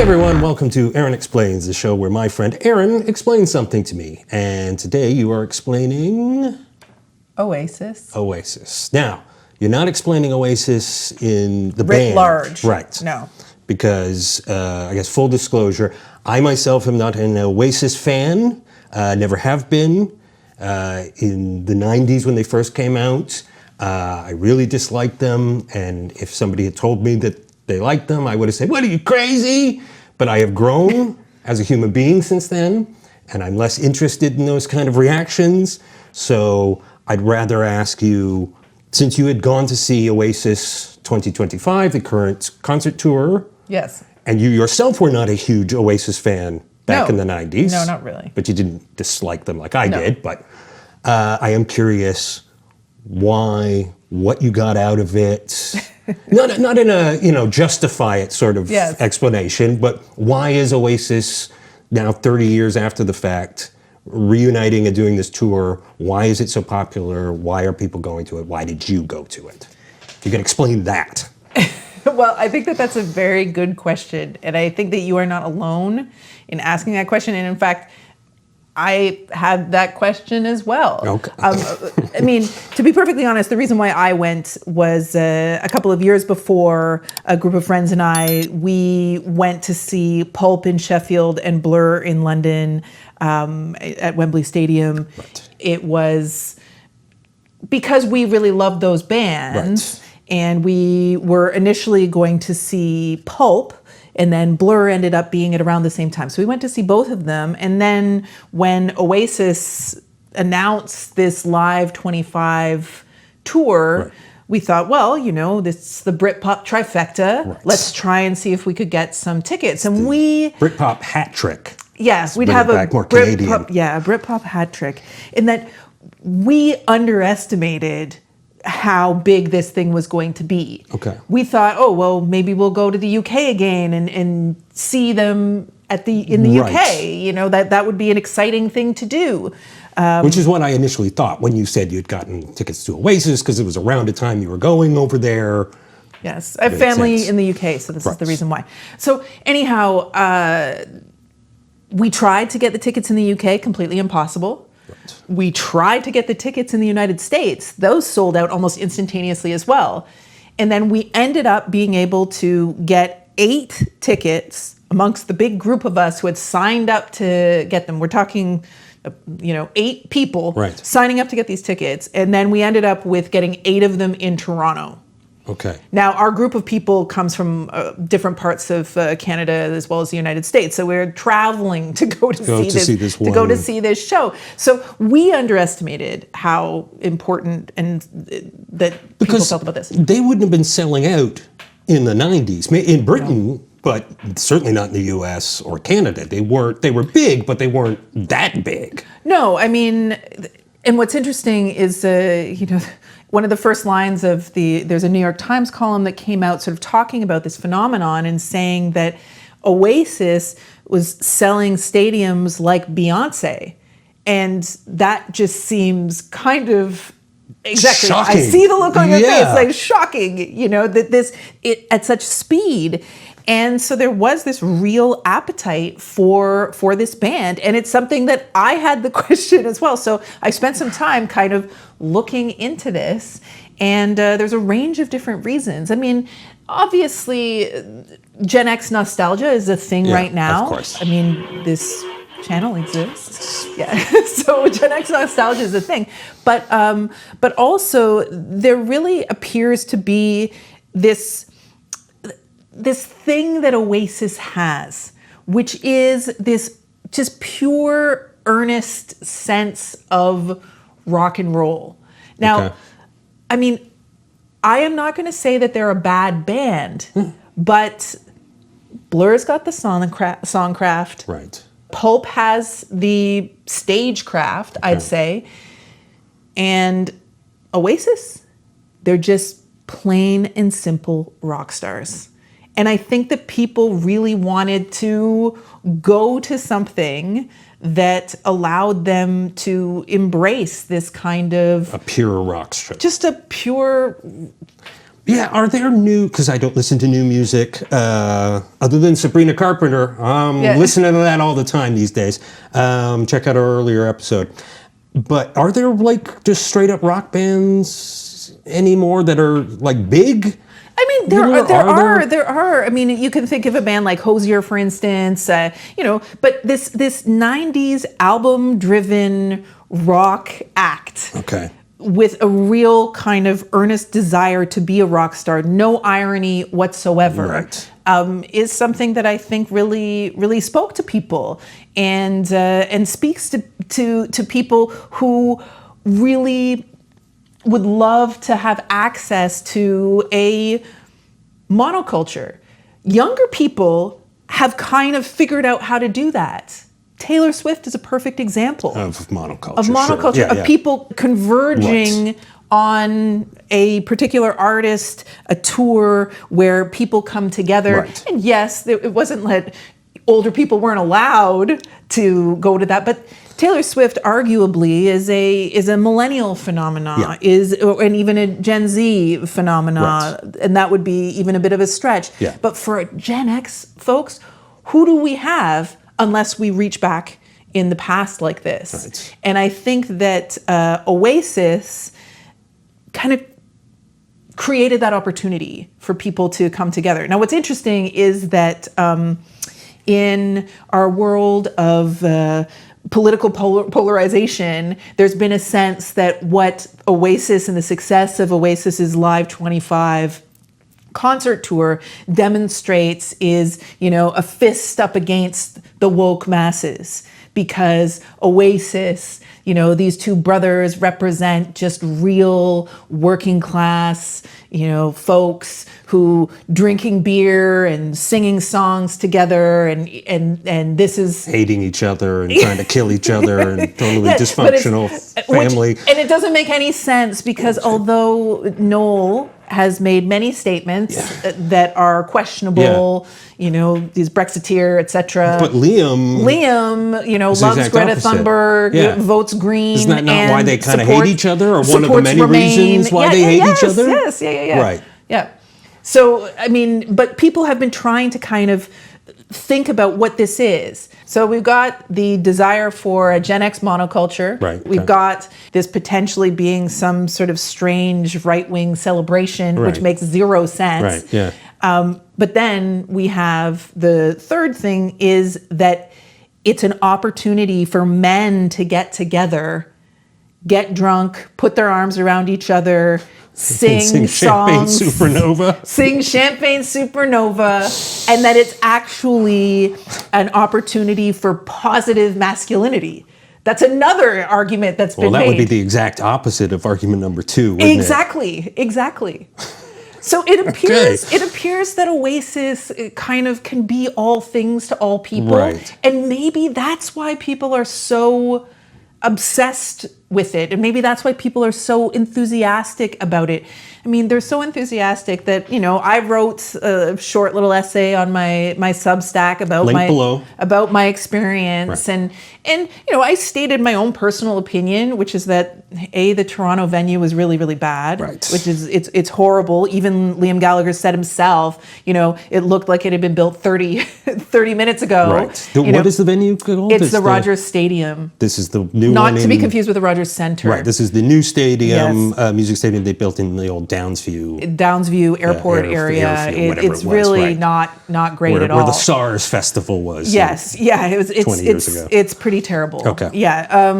everyone, welcome to Erin Explains, the show where my friend Erin explains something to me. And today you are explaining... Oasis. Oasis. Now, you're not explaining Oasis in the Writ band. large. Right. No. Because, I guess full disclosure, I myself am not an Oasis fan, never have been. In the 90s when they first came out, I really disliked them, and if somebody had told me that they liked them, I would have said, "What, are you crazy?" But I have grown as a human being since then, and I'm less interested in those kind of reactions. So I'd rather ask you, since you had gone to see Oasis 2025, the current concert tour. Yes. And you yourself were not a huge Oasis fan back in the 90s. No, not really. But you didn't dislike them like I did. But I am curious why, what you got out of it. Not in a, justify it sort of explanation, but why is Oasis now 30 years after the fact reuniting and doing this tour? Why is it so popular? Why are people going to it? Why did you go to it? If you can explain that. Well, I think that that's a very good question. And I think that you are not alone in asking that question. And in fact, I had that question as well. Okay. I mean, to be perfectly honest, the reason why I went was a couple of years before a group of friends and we went to see Pulp in Sheffield and Blur in London at Wembley Stadium. Right. It was because we really loved those bands. Right. And we were initially going to see Pulp, and then Blur ended up being at around the same time. So we went to see both of them. And then when Oasis announced this Live 25 tour, we thought, well, this is the Britpop trifecta. Right. Let's try and see if we could get some tickets. And we... Britpop hat trick. Yes, we'd have a Britpop hat trick. In that we underestimated how big this thing was going to be. Okay. We thought, oh, well, maybe we'll go to the UK again and see them in the UK. That would be an exciting thing to do. Which is what I initially thought when you said you'd gotten tickets to Oasis, because it was around the time you were going over there. Yes, I have family in the UK, so this is the reason why. So anyhow, we tried to get the tickets in the UK, completely impossible. Right. We tried to get the tickets in the United States. Those sold out almost instantaneously as well. And then we ended up being able to get 8 tickets amongst the big group of us who had signed up to get them. We're talking, 8 people signing up to get these tickets. And then we ended up with getting 8 of them in Toronto. Okay. Now, our group of people comes from different parts of Canada as well as the United States. So we're traveling to go to see this show. So we underestimated how important and that people felt about this. They wouldn't have been selling out in the 90s. In Britain, but certainly not in the US or Canada. They were big, but they weren't that big. No, I mean, and what's interesting is, one of the first lines of there's a New York Times column that came out sort of talking about this phenomenon and saying that Oasis was selling stadiums like Beyonce. And that just seems kind of exactly. Shocking. I see the look on your face, like shocking, that at such speed. And so there was this real appetite for this band. And it's something that I had the question as well. So I spent some time kind of looking into this. And there's a range of different reasons. I mean, obviously, Gen X nostalgia is a thing right now. Of course. I mean, this channel exists. Yeah. So Gen X nostalgia is a thing. But also, there really appears to be this thing that Oasis has, which is this just pure, earnest sense of rock and roll. Now, I mean, I am not going to say that they're a bad band, but Blur's got the songcraft. Right. Pulp has the stagecraft, I'd say. And Oasis, they're just plain and simple rock stars. And I think that people really wanted to go to something that allowed them to embrace this kind of... a pure rock star. Just a pure Yeah, are there new, because I don't listen to new music, other than Sabrina Carpenter. I'm listening to that all the time these days. Check out our earlier episode. But are there like just straight up rock bands anymore that are like big? I mean, there are. I mean, you can think of a band like Hozier, for instance, but this 90s album-driven rock act. Okay. With a real kind of earnest desire to be a rock star, no irony whatsoever, right. Is something that I think really spoke to people and speaks to people who really would love to have access to a monoculture. Younger people have kind of figured out how to do that. Taylor Swift is a perfect example of monoculture. Of monoculture, sure. of people converging on a particular artist, a tour where people come together. Right. And yes, it wasn't that older people weren't allowed to go to that, but Taylor Swift arguably is a millennial phenomenon, and even a Gen Z phenomenon, and that would be even a bit of a stretch. Yeah. But for Gen X folks, who do we have unless we reach back in the past like this? Right. And I think that Oasis kind of created that opportunity for people to come together. Now, what's interesting is that in our world of political polarization, there's been a sense that what Oasis and the success of Oasis's Live 25 concert tour demonstrates is, a fist up against the woke masses, because Oasis, these two brothers represent just real working class, folks who drinking beer and singing songs together, and this is hating each other and trying to kill each other and totally dysfunctional family. And it doesn't make any sense because although Noel has made many statements that are questionable, these Brexiteer, etc. But Liam, loves Greta Thunberg, votes Green. Isn't that not why they kind of hate each other, or one of the many reasons why they hate each other? Yes, Right. Yeah. So, but people have been trying to kind of think about what this is. So we've got the desire for a Gen X monoculture. Right. We've got this potentially being some sort of strange right-wing celebration, which makes zero sense. Right, yeah. But then we have the third thing is that it's an opportunity for men to get together, get drunk, put their arms around each other, sing songs, sing Champagne Supernova, and that it's actually an opportunity for positive masculinity. That's another argument that's been made. Well, that would be the exact opposite of argument number 2, wouldn't it? Exactly. So it appears that Oasis kind of can be all things to all people. Right. And maybe that's why people are so obsessed with it. And maybe that's why people are so enthusiastic about it. They're so enthusiastic that, I wrote a short little essay on my Substack about my experience. Right. And I stated my own personal opinion, which is that the Toronto venue was really, really bad. Right. Which is it's horrible. Even Liam Gallagher said himself, it looked like it had been built 30 minutes ago. Right. What is the venue called? It's the Rogers Stadium. This is the new Not one. to be confused with the Rogers Centre. Right. This is the new stadium, music stadium they built in the old Downsview Airport area. It's really not great at all. Where the SARS festival was. Yes. Yeah. It's 20 years ago. It's pretty terrible. Okay. Yeah.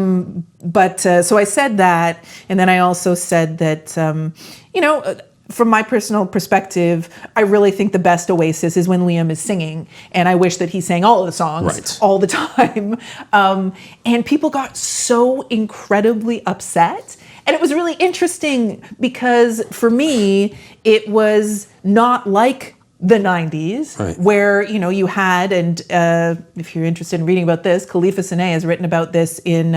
But so I said that, and then I also said that from my personal perspective, I really think the best Oasis is when Liam is singing, and I wish that he sang all of the songs all the time. And people got so incredibly upset. And it was really interesting because for me, it was not like the 90s where, you had, and if you're interested in reading about this, Khalifa Sine has written about this in,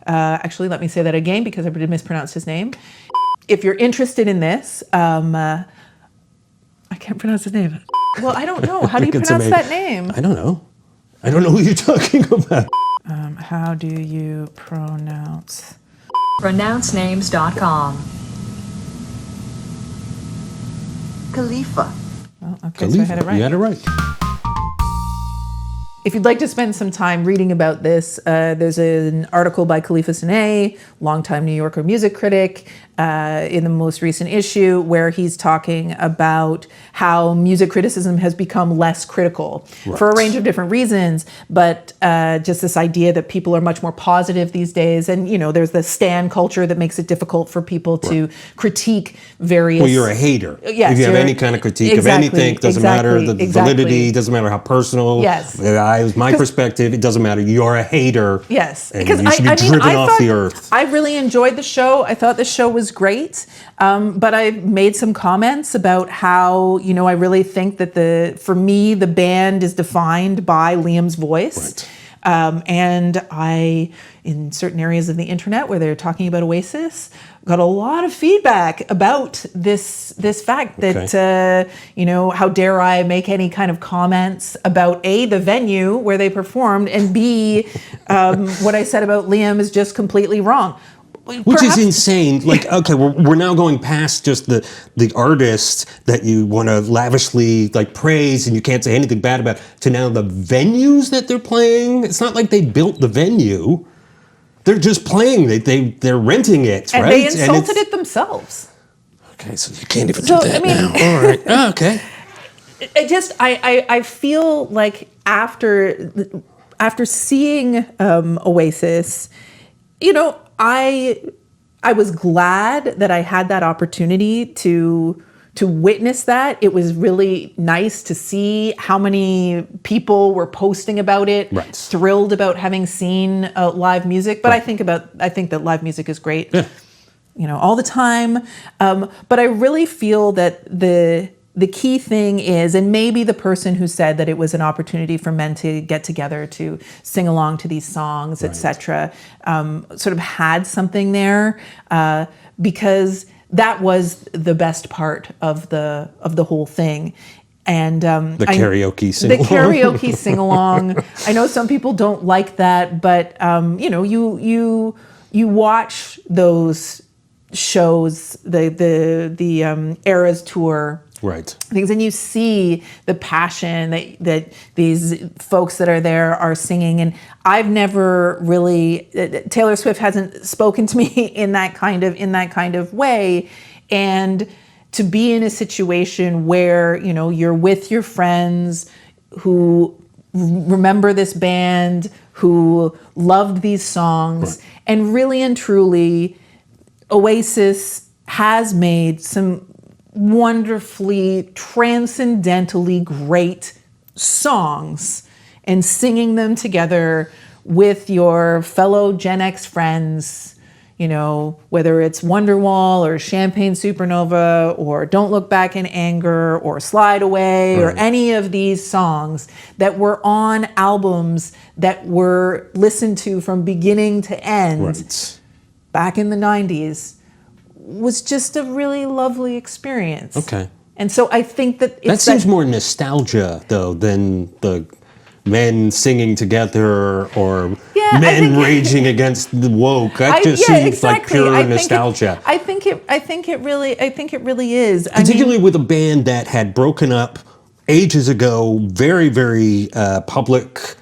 actually, let me say that again because I mispronounced his name. If you're interested in this, I can't pronounce his name. Well, I don't know. How do you pronounce that name? I don't know. I don't know who you're talking about. How do you pronounce? Pronouncenames.com. Khalifa. Oh, okay, so I had it right. You had it right. If you'd like to spend some time reading about this, there's an article by Khalifa Sine, longtime New Yorker music critic, in the most recent issue, where he's talking about how music criticism has become less critical for a range of different reasons, but just this idea that people are much more positive these days. And, you know, there's the stan culture that makes it difficult for people to critique various... Well, you're a hater. Yes, if you have any kind of critique of anything, doesn't matter the validity, doesn't matter how personal. Yes. My perspective, it doesn't matter. You're a hater. Yes. And you should be driven off the earth. I really enjoyed the show. I thought the show was great. But I made some comments about how, you know, I really think that for me, the band is defined by Liam's voice. Right. And I, in certain areas of the internet where they're talking about Oasis, got a lot of feedback about this fact that, you know, how dare I make any kind of comments about A, the venue where they performed, and B, what I said about Liam is just completely wrong. Which is insane. Like, okay, we're now going past just the artist that you want to lavishly like praise and you can't say anything bad about, to now the venues that they're playing. It's not like they built the venue. They're just playing. They're renting it, and right? They insulted it themselves. Okay, so you can't even do that now. All right. Oh, okay. I feel like after seeing Oasis, you know, I was glad that I had that opportunity to witness that. It was really nice to see how many people were posting about it, thrilled about having seen live music. But I think that live music is great, you know, all the time. But I really feel that the key thing is, and maybe the person who said that it was an opportunity for men to get together to sing along to these songs, etc., sort of had something there, because that was the best part of the whole thing. And the karaoke sing-along. The karaoke sing-along. I know some people don't like that, but you know, you watch those shows, the Eras tour. Right. Things, and you see the passion that these folks that are there are singing. And I've never really, Taylor Swift hasn't spoken to me in that kind of way. And to be in a situation where, you know, you're with your friends who remember this band, who loved these songs, and really and truly, Oasis has made some wonderfully, transcendentally great songs, and singing them together with your fellow Gen X friends, you know, whether it's Wonderwall or Champagne Supernova or Don't Look Back in Anger or Slide Away or any of these songs that were on albums that were listened to from beginning to end back in the 90s. Was just a really lovely experience. Okay. And so I think that that seems more nostalgia, though, than the men singing together or men raging against the woke. That just seems like pure nostalgia. I think it really is. Particularly with a band that had broken up ages ago, very, very public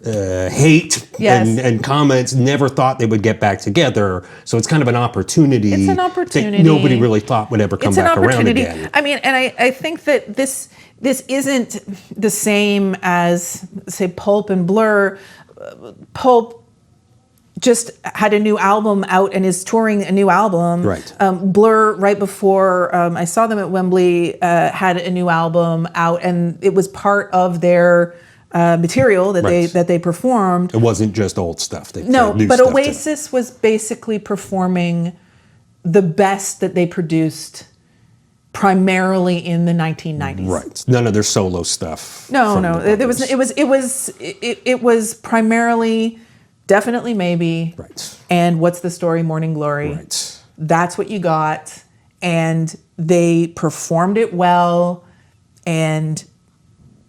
hate and comments, never thought they would get back together. So it's kind of an opportunity. It's an opportunity that nobody really thought would ever come back around again. I mean, and I think that this isn't the same as, say, Pulp and Blur. Pulp just had a new album out and is touring a new album. Right. Blur, right before I saw them at Wembley, had a new album out, and it was part of their material that they performed. It wasn't just old stuff. But Oasis was basically performing the best that they produced primarily in the 1990s. Right. None of their solo stuff. No. It was primarily Definitely Maybe. Right. And What's the Story, Morning Glory. Right. That's what you got. And they performed it well, and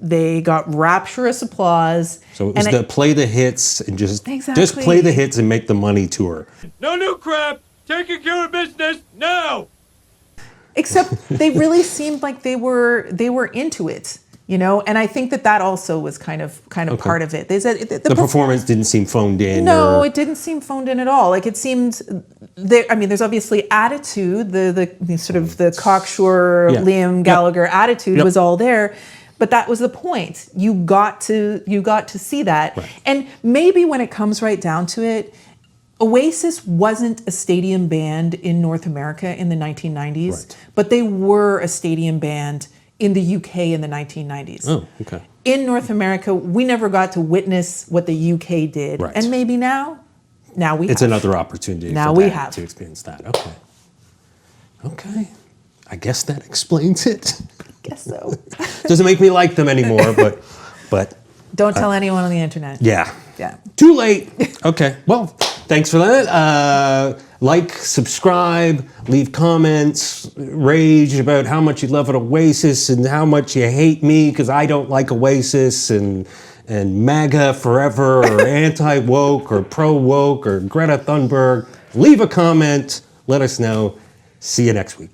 they got rapturous applause. So it was play the hits and just play the hits and make the money tour. No new crap. Taking care of business now. Except they really seemed like they were into it, you know. And I think that also was kind of part of it. They said the performance didn't seem phoned in. No, it didn't seem phoned in at all. Like it seemed there. I mean, there's obviously attitude. The sort of the cocksure Liam Gallagher attitude was all there. But that was the point. You got to see that. Right. And maybe when it comes right down to it, Oasis wasn't a stadium band in North America in the 1990s, right. but they were a stadium band in the UK in the 1990s. Oh, okay. In North America, we never got to witness what the UK did. Right. And maybe now we It's have. another opportunity Now for we that, have. to experience that. Okay. Okay. I guess that explains it. Guess so. Doesn't make me like them anymore, but Don't tell anyone on the internet. yeah. Yeah. Too late. Okay. Well, thanks for that. Like, subscribe, leave comments, rage about how much you love an Oasis and how much you hate me because I don't like Oasis and MAGA forever or anti-woke or pro-woke or Greta Thunberg. Leave a comment. Let us know. See you next week.